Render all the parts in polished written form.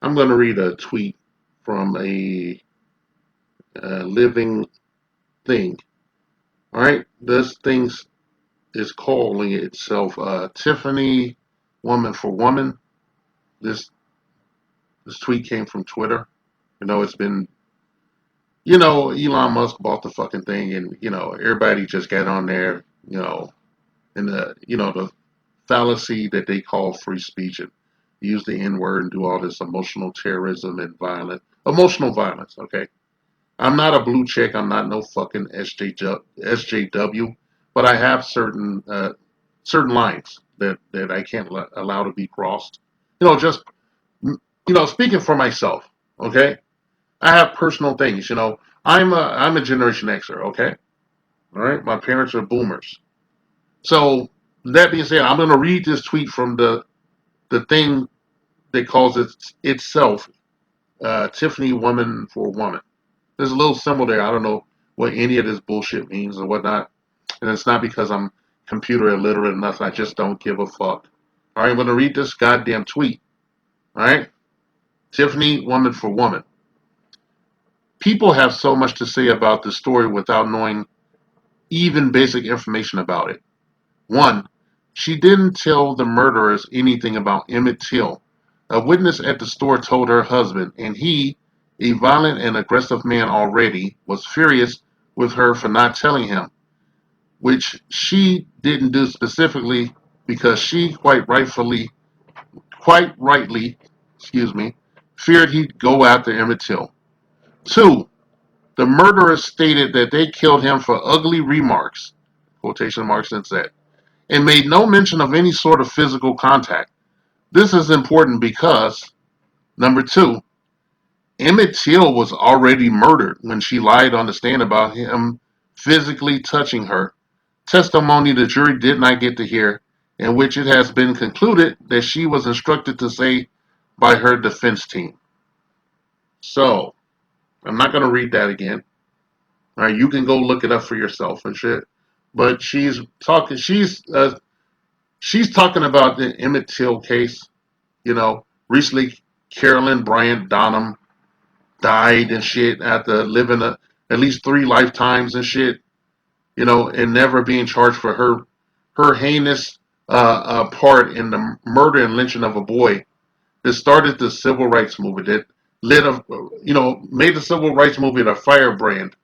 I'm going to read a tweet from a living thing. All right, this thing is calling itself Tiffany Woman for Woman. This this tweet came from Twitter. It's been Elon Musk bought the fucking thing, and everybody just got on there, and the fallacy that they call free speech and use the N word and do all this emotional terrorism and emotional violence. Okay, I'm not a blue check. I'm not no fucking SJW, but I have certain lines that I can't allow to be crossed. Just speaking for myself. Okay, I have personal things. I'm a Generation Xer. Okay, all right. My parents are boomers. So that being said, I'm going to read this tweet from the thing that calls itself Tiffany Woman for Woman. There's a little symbol there. I don't know what any of this bullshit means or whatnot. And it's not because I'm computer illiterate or nothing. I just don't give a fuck. All right, I'm going to read this goddamn tweet. All right? Tiffany Woman for Woman. People have so much to say about this story without knowing even basic information about it. 1. She didn't tell the murderers anything about Emmett Till. A witness at the store told her husband, and he, a violent and aggressive man already, was furious with her for not telling him, which she didn't do specifically because she quite rightly, feared he'd go after Emmett Till. 2. The murderers stated that they killed him for ugly remarks, quotation marks and said, and made no mention of any sort of physical contact. This is important because, number 2, Emmett Till was already murdered when she lied on the stand about him physically touching her, testimony the jury did not get to hear, in which it has been concluded that she was instructed to say by her defense team. So, I'm not going to read that again. All right, you can go look it up for yourself and shit. But she's talking about the Emmett Till case. Recently Carolyn Bryant Donham died and shit after living at least 3 lifetimes and shit. And never being charged for her heinous part in the murder and lynching of a boy that started the civil rights movement, that made the civil rights movement a firebrand.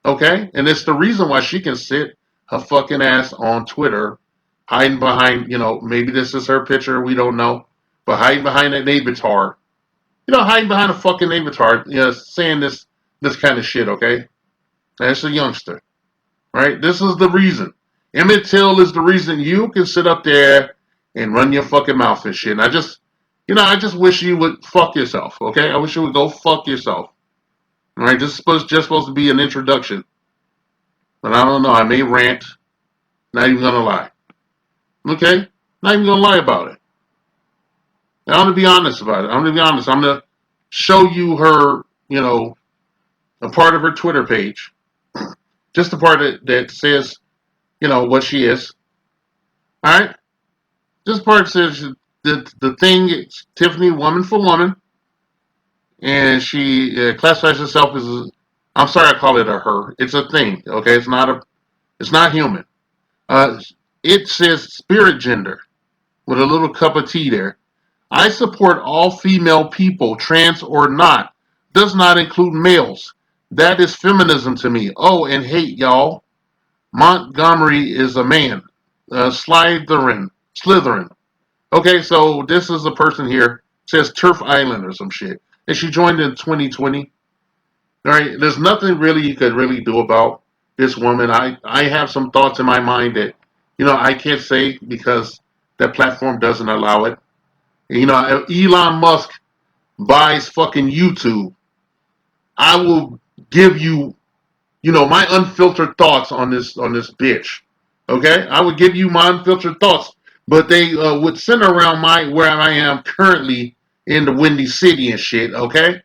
Okay? And it's the reason why she can sit her fucking ass on Twitter, hiding behind, maybe this is her picture, we don't know, but hiding behind that avatar. Hiding behind a fucking avatar, saying this kind of shit, okay? That's a youngster. Right? This is the reason. Emmett Till is the reason you can sit up there and run your fucking mouth and shit. And I just wish you would fuck yourself, okay? I wish you would go fuck yourself. All right? This is just supposed to be an introduction. But I don't know. I may rant. Not even going to lie. Okay? Not even going to lie about it. Now, I'm going to be honest about it. I'm going to be honest. I'm going to show you her, a part of her Twitter page. Just the part that says, what she is. All right? This part says the thing is Tiffany Woman for Woman. And she classifies herself as I'm sorry I call it a her. It's a thing, okay? It's not human. It says spirit gender with a little cup of tea there. I support all female people, trans or not. Does not include males. That is feminism to me. Oh, and hate, y'all. Montgomery is a man. Slytherin. Okay, so this is a person here. Says Turf Island or some shit. And she joined in 2020. All right, there's nothing really you could really do about this woman. I have some thoughts in my mind that, I can't say because that platform doesn't allow it. Elon Musk buys fucking YouTube. I will give you, my unfiltered thoughts on this bitch. Okay, I would give you my unfiltered thoughts, but they would center around where I am currently in the Windy City and shit. Okay,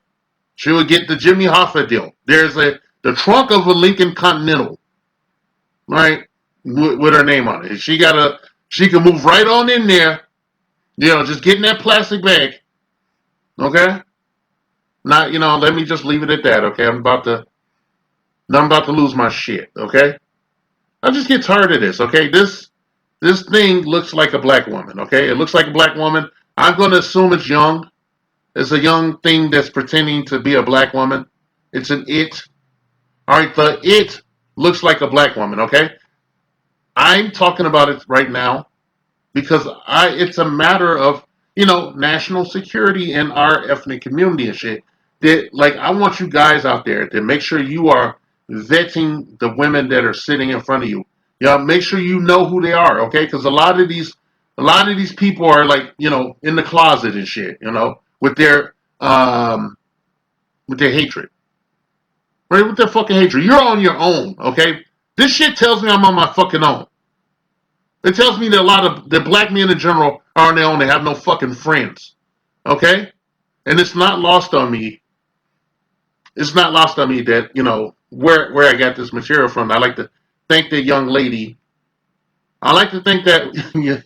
she would get the Jimmy Hoffa deal. There's the trunk of a Lincoln Continental, right, with her name on it. She can move right on in there. Just get in that plastic bag. Okay, Not, let me just leave it at that, okay? I'm about to lose my shit, okay? I just get tired of this, okay? This thing looks like a black woman, okay? It looks like a black woman. I'm going to assume it's young. It's a young thing that's pretending to be a black woman. It's an it. All right, the it looks like a black woman, okay? I'm talking about it right now because it's a matter of, national security in our ethnic community and shit. That, like, I want you guys out there to make sure you are vetting the women that are sitting in front of you. Make sure you know who they are, okay? Because a lot of these people are like, in the closet and shit, with their hatred, right? With their fucking hatred. You're on your own, okay? This shit tells me I'm on my fucking own. It tells me that a lot of the black men in general are on their own. They have no fucking friends. Okay? And it's not lost on me. It's not lost on me that, where I got this material from. I like to thank the young lady. I like to thank that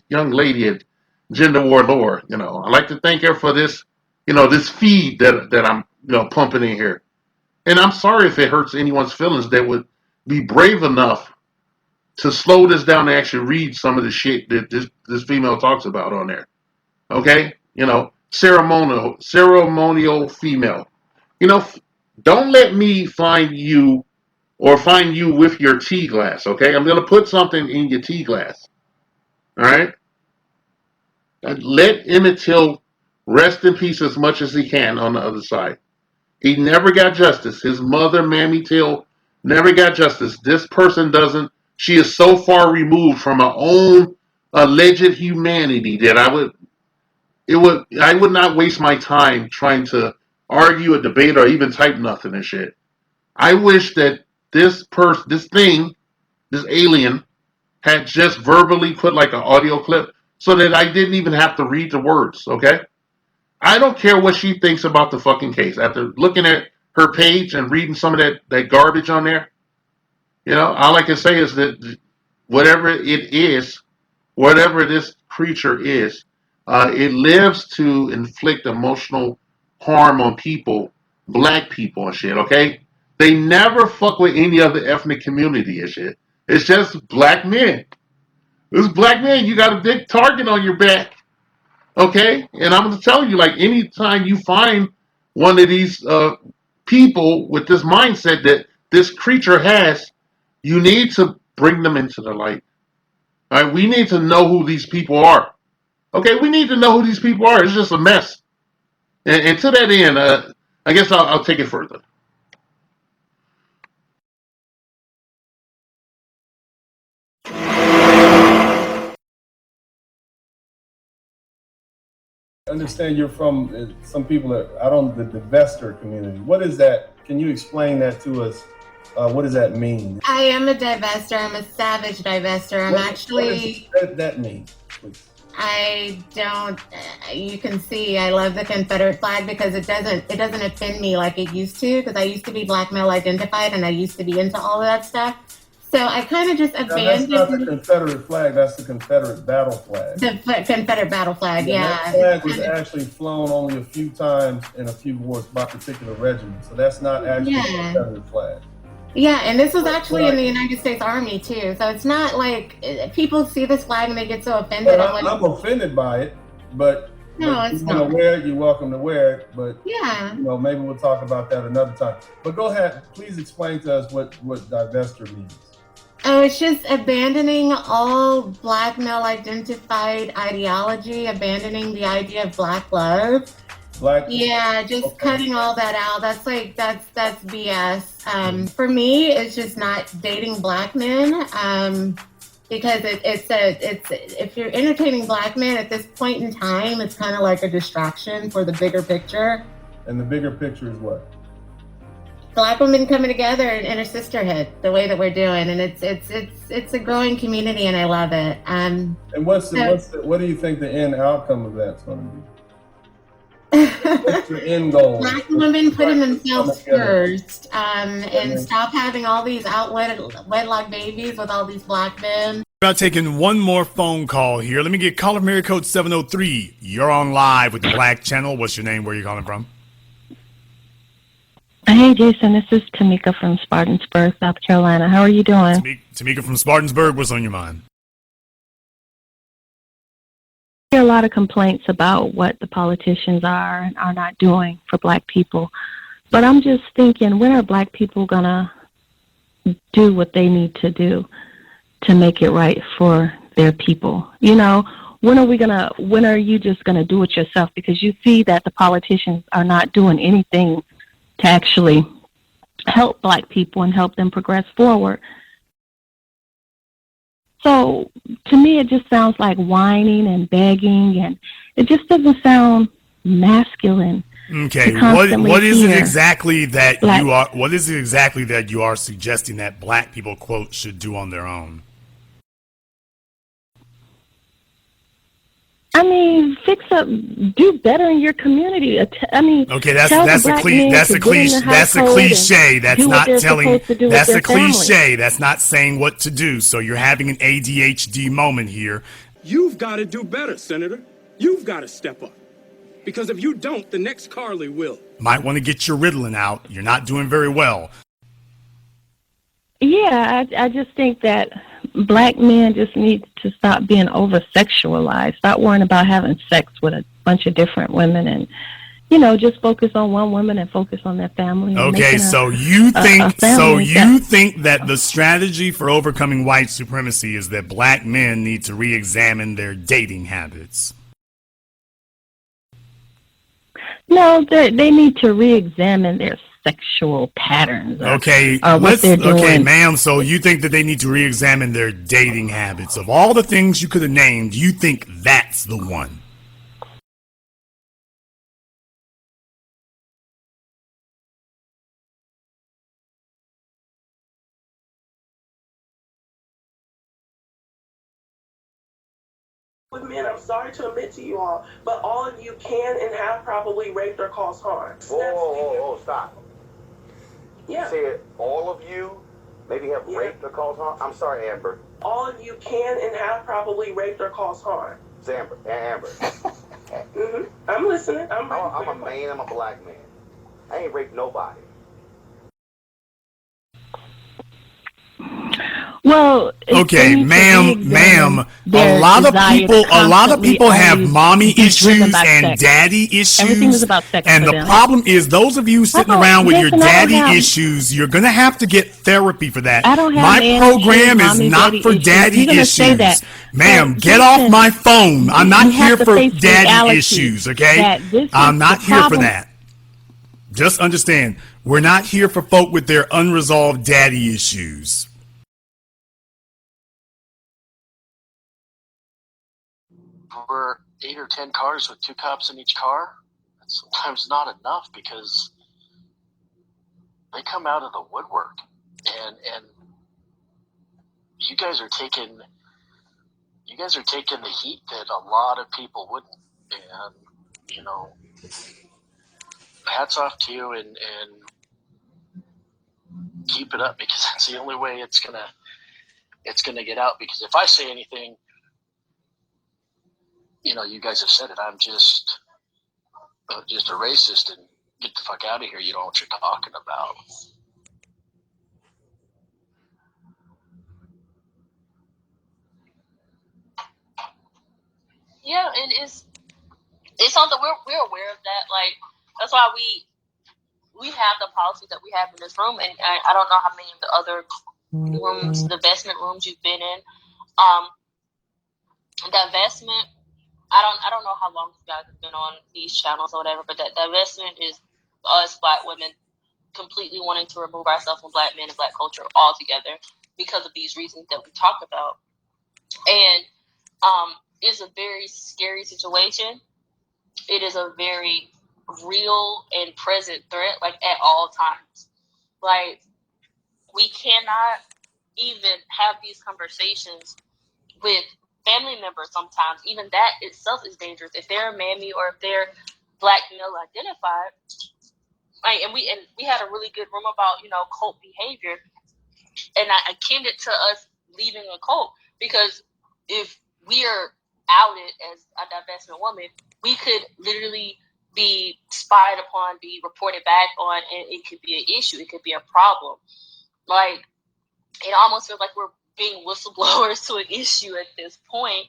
young lady at Gender War Lore. I like to thank her for this, this feed that I'm, pumping in here. And I'm sorry if it hurts anyone's feelings that would be brave enough to slow this down and actually read some of the shit that this female talks about on there. Okay? Ceremonial female. Don't let me find you with your tea glass, okay? I'm going to put something in your tea glass. All right? Let Emmett Till rest in peace as much as he can on the other side. He never got justice. His mother, Mammy Till, never got justice. This person doesn't. She is so far removed from her own alleged humanity that I would not waste my time trying to argue, a debate, or even type nothing and shit. I wish that this alien, had just verbally put like an audio clip so that I didn't even have to read the words, okay? I don't care what she thinks about the fucking case. After looking at her page and reading some of that garbage on there, all I can say is that whatever it is, whatever this creature is, it lives to inflict emotional harm on people, black people and shit, okay? They never fuck with any other ethnic community and shit. It's just black men. This black man, you got a big target on your back, okay? And I'm going to tell you, like, anytime you find one of these people with this mindset that this creature has, you need to bring them into the light. All right? We need to know who these people are. Okay, we need to know who these people are. It's just a mess. And to that end, I guess I'll take it further. I understand you're from some people that I don't the divester community. What is that? Can you explain that to us? What does that mean? I am a divester. I'm a savage divester. What does that mean, please? I don't. You can see I love the Confederate flag because it doesn't offend me like it used to. Because I used to be black male identified and I used to be into all of that stuff. So I kind of just abandoned. That's not the Confederate flag. That's the Confederate battle flag. The Confederate battle flag, yeah. That flag was actually flown only a few times in a few wars by particular regiments. So that's not actually the Confederate flag. Yeah, and this was actually in the United States Army too. So it's not like people see this flag and they get so offended. Well, I'm offended by it, but no, it's not. You want to wear it, you're welcome to wear it. But yeah, maybe we'll talk about that another time. But go ahead, please explain to us what divester means. Oh, it's just abandoning all black male identified ideology, abandoning the idea of black love. Just cutting all that out. That's BS. For me, it's just not dating black men. Because it's if you're entertaining black men at this point in time, it's kind of like a distraction for the bigger picture. And the bigger picture is what? Black women coming together in a sisterhood, the way that we're doing, and it's a growing community, and I love it. And what do you think the end outcome of that's going to be? What's the end goal? Black women putting themselves first, and stop having all these wedlock babies with all these black men. About taking one more phone call here. Let me get caller Mary code 703. You're on live with the Black Channel. What's your name? Where are you calling from? Hey, Jason, this is Tamika from Spartansburg, South Carolina. How are you doing? Tamika from Spartansburg, what's on your mind? I hear a lot of complaints about what the politicians are and are not doing for Black people. But I'm just thinking, when are Black people going to do what they need to do to make it right for their people? You know, when are you just going to do it yourself? Because you see that the politicians are not doing anything to actually help Black people and help them progress forward. So to me, it just sounds like whining and begging, and it just doesn't sound masculine. Okay, what is it exactly that you are? What is it exactly that you are suggesting that Black people, quote, should do on their own? I mean, do better in your community. I mean, okay, that's a cliche. That's a cliche. That's not telling. That's a cliche. That's not saying what to do. So you're having an ADHD moment here. You've got to do better, Senator. You've got to step up. Because if you don't, the next Carly will. Might want to get your Ritalin out. You're not doing very well. Yeah, I just think that Black men just need to stop being over-sexualized. Stop worrying about having sex with a bunch of different women, and just focus on one woman and focus on their family. Okay, so you think that the strategy for overcoming white supremacy is that Black men need to re-examine their dating habits? No, they need to re-examine their sexual patterns. Okay, ma'am. So you think that they need to re-examine their dating habits? Of all the things you could have named, you think that's the one? With men, I'm sorry to admit to you all, but all of you can and have probably raped or caused harm. Whoa, stop. Yeah. You said all of you maybe have raped or caused harm? I'm sorry, Amber. All of you can and have probably raped or caused harm. Amber. I'm listening. I'm a man, I'm a Black man. I ain't raped nobody. Well, okay, ma'am. A lot of people have mommy issues and daddy issues. Everything is about sex. And the problem is, those of you sitting around with your daddy issues, you're gonna have to get therapy for that. My program is not for daddy issues. Ma'am, get off my phone. I'm not here for daddy issues, okay? I'm not here for that. Just understand, we're not here for folk with their unresolved daddy issues. Over 8 or 10 cars with 2 cops in each car, that's sometimes not enough, because they come out of the woodwork, and you guys are taking the heat that a lot of people wouldn't. And hats off to you, and keep it up, because that's the only way it's gonna get out. Because if I say anything, you guys have said it, I'm just a racist, and get the fuck out of here. You know what you're talking about. Yeah, it's something we're aware of that. Like, that's why we have the policies that we have in this room, and I don't know how many of the other rooms, the investment rooms you've been in. The investment, I don't know how long you guys have been on these channels or whatever, but the investment is us Black women completely wanting to remove ourselves from Black men and Black culture altogether because of these reasons that we talk about. And it's a very scary situation. It is a very real and present threat, like, at all times. Like, we cannot even have these conversations with family members sometimes. Even that itself is dangerous. If they're mammy or if they're Black male identified, right? And we had a really good room about, cult behavior, and I akin it to us leaving a cult, because if we are outed as a divestment woman, we could literally be spied upon, be reported back on, and it could be an issue. It could be a problem. Like, it almost feels like we're being whistleblowers to an issue at this point,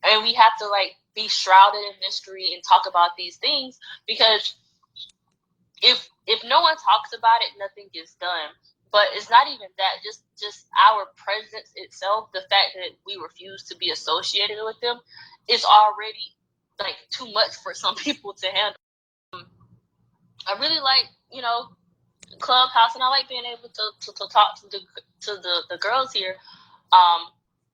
and we have to like be shrouded in mystery and talk about these things, because if no one talks about it, nothing gets done. But it's not even that, just our presence itself, the fact that we refuse to be associated with them is already like too much for some people to handle. I really like, you know, Clubhouse, and I like being able to talk to the girls here,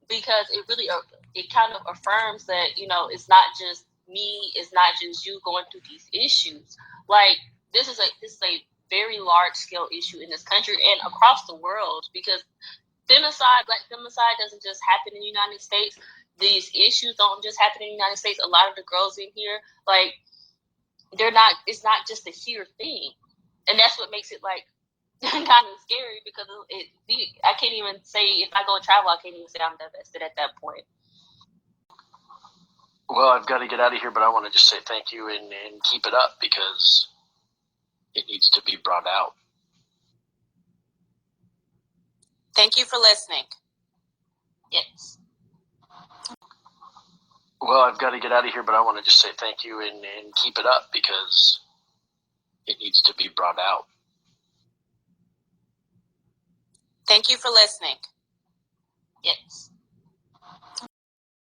because it really it kind of affirms that, you know, it's not just me, it's not just you going through these issues. Like, this is a very large scale issue in this country and across the world, because femicide, black femicide, doesn't just happen in the United States. These issues don't just happen in the United States. A lot of the girls in here, like, it's not just a here thing. And that's what makes it like kind of scary, because I can't even say, if I go and travel, I can't even say I'm divested at that point. Well, I've got to get out of here, but I want to just say thank you and keep it up, because it needs to be brought out. Thank you for listening. Yes. Well, I've got to get out of here, but I want to just say thank you and keep it up, because it needs to be brought out. Thank you for listening. Yes.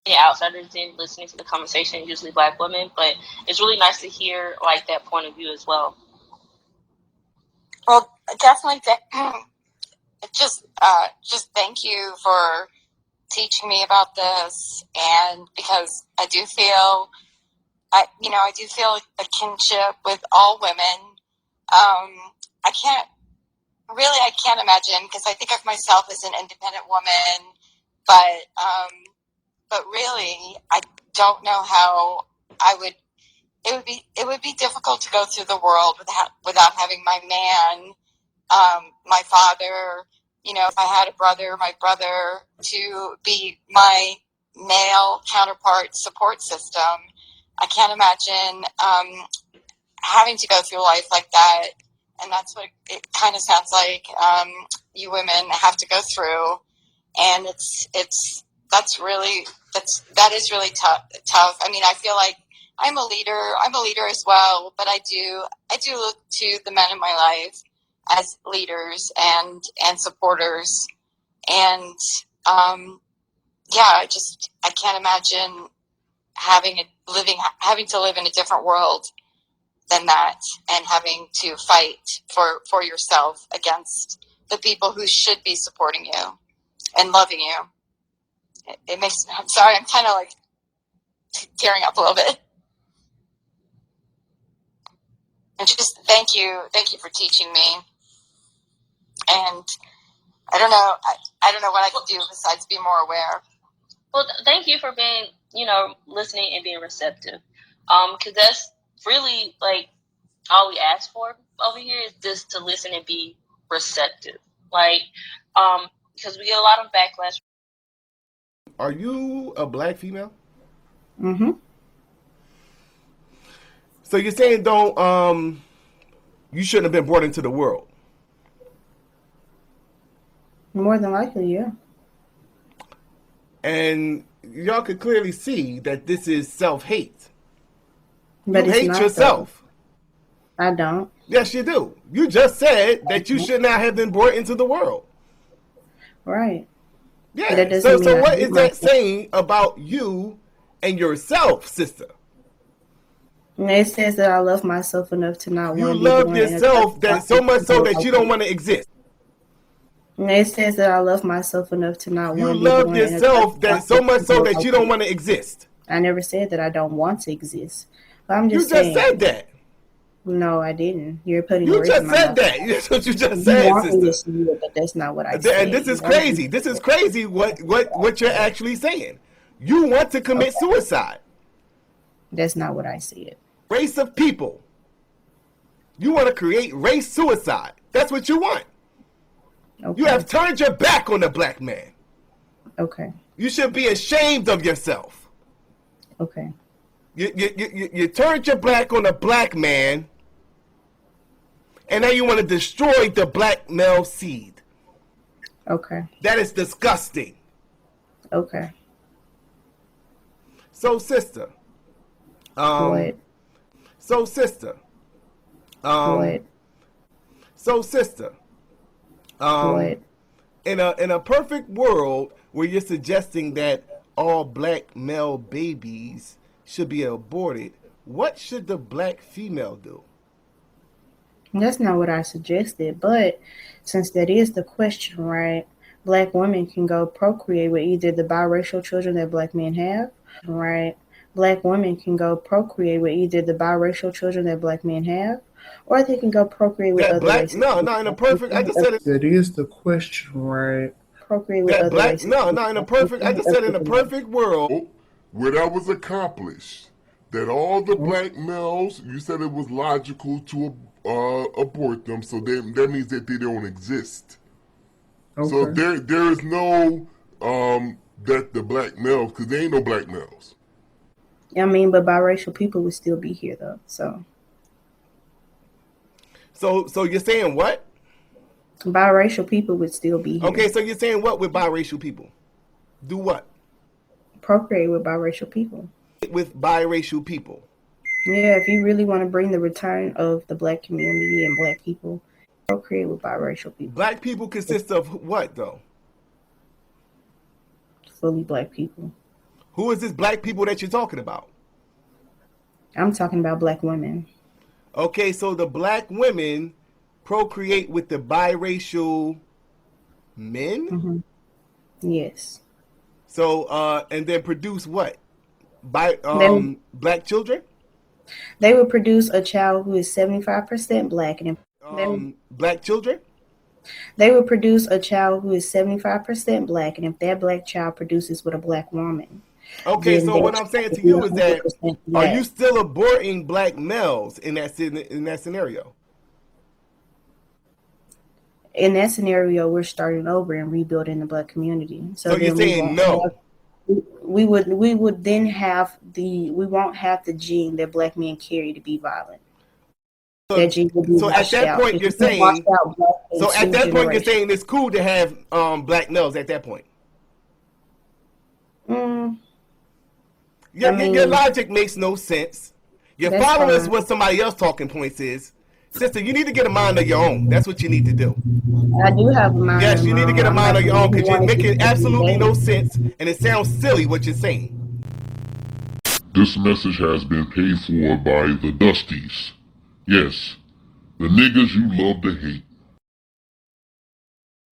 Yeah, outsiders in listening to the conversation, usually black women, but it's really nice to hear like that point of view as well. Well, definitely. Just thank you for teaching me about this, and because I do feel a kinship with all women. I can't imagine, because I think of myself as an independent woman, but really, I don't know how I would. It would be difficult to go through the world without having my man, my father. You know, if I had a brother, my brother, to be my male counterpart support system. I can't imagine having to go through life like that, and that's what it kind of sounds like you women have to go through, and that is really tough. I mean, I feel like I'm a leader as well, but I do look to the men in my life as leaders and supporters, and I can't imagine having to live in a different world than that, and having to fight for yourself against the people who should be supporting you and loving you. I'm sorry, I'm kind of like tearing up a little bit. And just thank you for teaching me. And I don't know what I can do besides be more aware. Well, thank you for being, listening and being receptive. Because that's really like all we ask for over here, is just to listen and be receptive. Like, because we get a lot of backlash. Are you a black female? Mm-hmm. So you're saying you shouldn't have been brought into the world? More than likely, yeah. And y'all could clearly see that this is self-hate. But you hate yourself. Though. I don't. Yes, you do. You just said that you should not have been brought into the world. Right. Yeah. So what is that saying about you and yourself, sister? And it says that I love myself enough to not want to be. You love yourself that so much so that you don't want to exist. And it says that I love myself enough to not want to be. You love yourself that so much so that you don't want to exist. I never said that I don't want to exist. But I'm just saying. You just said that. No, I didn't. You're putting words in my mouth. You just said that. That's what you just said, sister. But that's not what I said. And this is crazy. This is crazy what you're actually saying. You want to commit suicide. That's not what I said. Race of people. You want to create race suicide. That's what you want. Okay. You have turned your back on the black man. Okay. You should be ashamed of yourself. Okay. You turned your back on a black man, and now you want to destroy the black male seed. Okay. That is disgusting. Okay. So, sister. What? So, sister. What? So, sister. What? In a perfect world where you're suggesting that all black male babies should be aborted, what should the black female do? That's not what I suggested, but since that is the question, right? Black women can go procreate with either the biracial children that black men have, right? Black women can go procreate with either the biracial children that black men have, or they can go procreate with other races. No, not in a perfect. I just said it. That is the question, right? Procreate with other races. No, not in a perfect. I just said in a perfect world where that was accomplished, that all the black males, you said it was logical to abort them, so that means that they don't exist. Okay. So there is no that the black males, because there ain't no black males. I mean, but biracial people would still be here though. So you're saying what? Biracial people would still be here. Okay, so you're saying what with biracial people? Do what? Procreate with biracial people. With biracial people. Yeah, if you really want to bring the return of the black community and black people, procreate with biracial people. Black people consist of what though? Fully black people. Who is this black people that you're talking about? I'm talking about black women. Okay, so the black women procreate with the biracial men? Mm-hmm. Yes. So, and then produce what? Black children? They would produce a child who is 75% black. And black children? They would produce a child who is 75% black, and if that black child produces with a black woman. Okay, so what I'm saying to you is that, are you still aborting black males in that scenario? In that scenario, we're starting over and rebuilding the black community. So you're saying no? We would then have we won't have the gene that black men carry to be violent. So at that point, you're saying. So at that point, you're saying it's cool to have black males at that point. Your logic makes no sense. Your followers what somebody else talking points is. Sister, you need to get a mind of your own. That's what you need to do. I do have a mind. Yes, you need to get a mind of your own because you're making absolutely no sense and it sounds silly what you're saying. This message has been paid for by the Dusties. Yes, the niggas you love to hate.